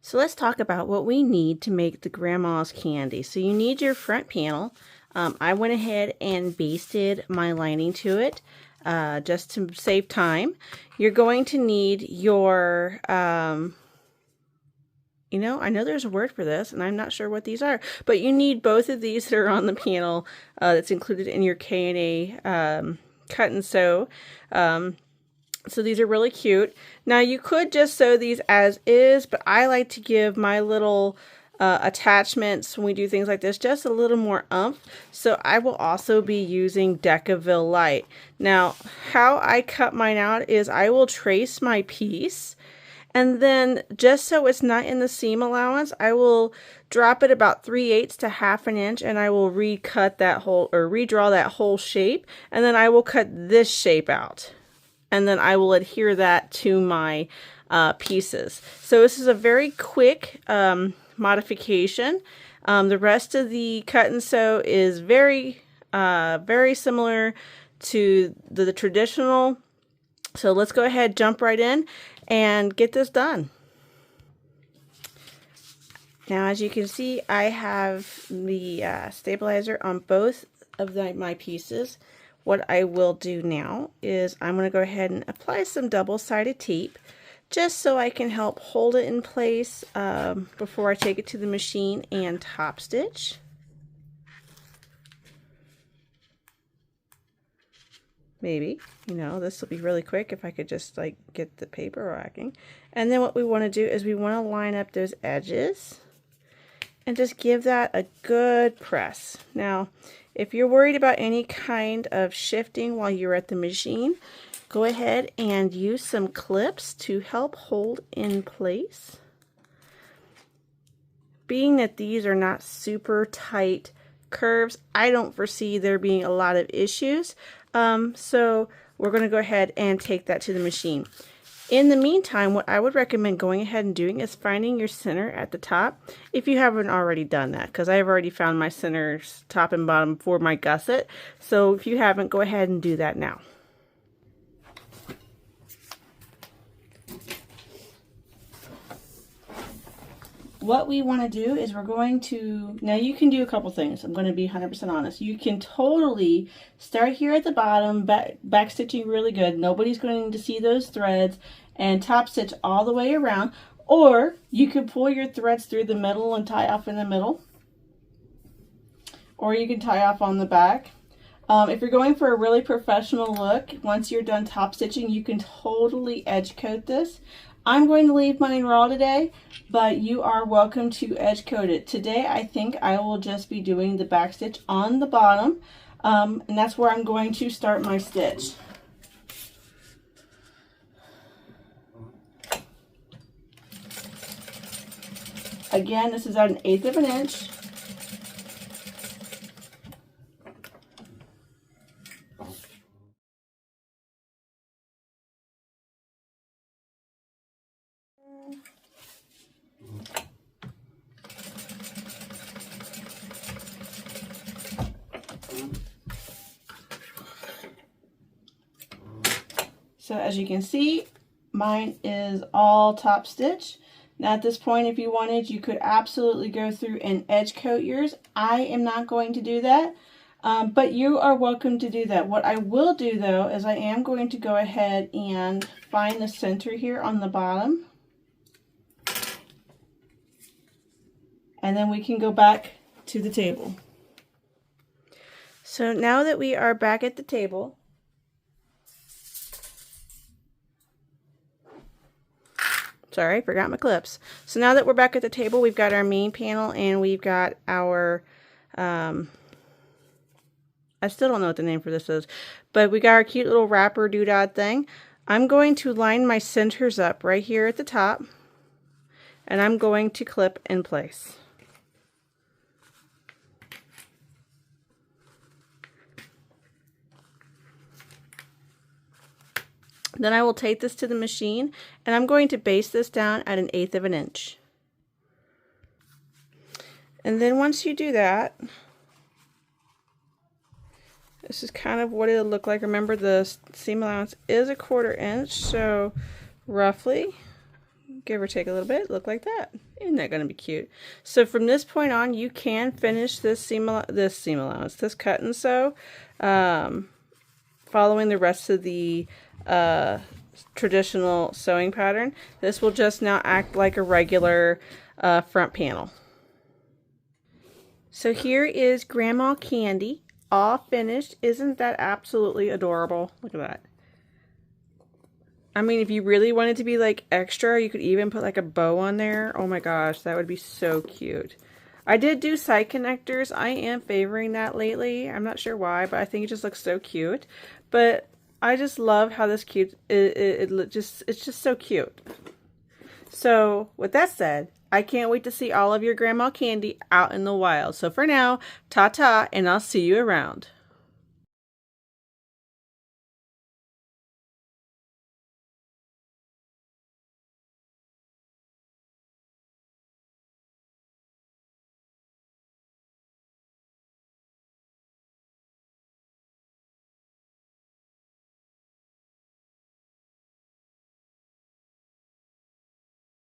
So let's talk about what we need to make the Grammas Candy. So you need your front panel. I went ahead and basted my lining to it just to save time. You're going to need your, I know there's a word for this and I'm not sure what these are, but you need both of these that are on the panel that's included in your K&A cut and sew. So these are really cute. Now you could just sew these as is, but I like to give my little attachments when we do things like this just a little more oomph. So I will also be using Decaville Light. Now how I cut mine out is I will trace my piece, and then just so it's not in the seam allowance, I will drop it about 3/8 to 1/2 inch, and I will recut that whole, or redraw that whole shape, and then I will cut this shape out. And then I will adhere that to my pieces. So this is a very quick modification. The rest of the cut and sew is very similar to the traditional. So let's go ahead, jump right in and get this done. Now, as you can see, I have the stabilizer on both of my pieces. What I will do now is I'm going to go ahead and apply some double-sided tape just so I can help hold it in place before I take it to the machine and top stitch. Maybe, this will be really quick if I could just like get the paper racking. And then what we want to do is we want to line up those edges and just give that a good press. Now, if you're worried about any kind of shifting while you're at the machine, go ahead and use some clips to help hold in place. Being that these are not super tight curves, I don't foresee there being a lot of issues. So we're going to go ahead and take that to the machine. In the meantime, what I would recommend going ahead and doing is finding your center at the top, if you haven't already done that, because I've already found my centers top and bottom for my gusset. So if you haven't, go ahead and do that now. What we want to do is we're going to, now you can do a couple things. I'm going to be 100% honest. You can totally start here at the bottom, back stitching really good. Nobody's going to see those threads, and top stitch all the way around. Or you can pull your threads through the middle and tie off in the middle. Or you can tie off on the back. If you're going for a really professional look, once you're done top stitching, you can totally edge coat this. I'm going to leave mine raw today, but you are welcome to edge coat it. Today, I think I will just be doing the back stitch on the bottom, and that's where I'm going to start my stitch. Again, this is at 1/8 of an inch. So as you can see, mine is all top stitch. Now at this point, if you wanted, you could absolutely go through and edge coat yours. I am not going to do that, but you are welcome to do that. What I will do though, is I am going to go ahead and find the center here on the bottom. And then we can go back to the table. So now that we are back at the table, sorry, forgot my clips. So now that we're back at the table, we've got our main panel and we've got our, I still don't know what the name for this is, but we got our cute little wrapper doodad thing. I'm going to line my centers up right here at the top, and I'm going to clip in place. Then I will take this to the machine, and I'm going to base this down at 1/8 of an inch. And then once you do that, this is kind of what it'll look like. Remember, the seam allowance is 1/4 inch, so roughly give or take a little bit, look like that. Isn't that going to be cute? So from this point on, you can finish this seam allowance, this cut and sew, following the rest of the traditional sewing pattern. This will just now act like a regular front panel. So here is Grandma Candy, all finished. Isn't that absolutely adorable? Look at that. I mean, if you really wanted to be like extra, you could even put like a bow on there. Oh my gosh, that would be so cute. I did do side connectors. I am favoring that lately. I'm not sure why, but I think it just looks so cute. But I just love how this cute, it's just so cute. So with that said, I can't wait to see all of your Grandma Candy out in the wild. So for now, ta-ta, and I'll see you around.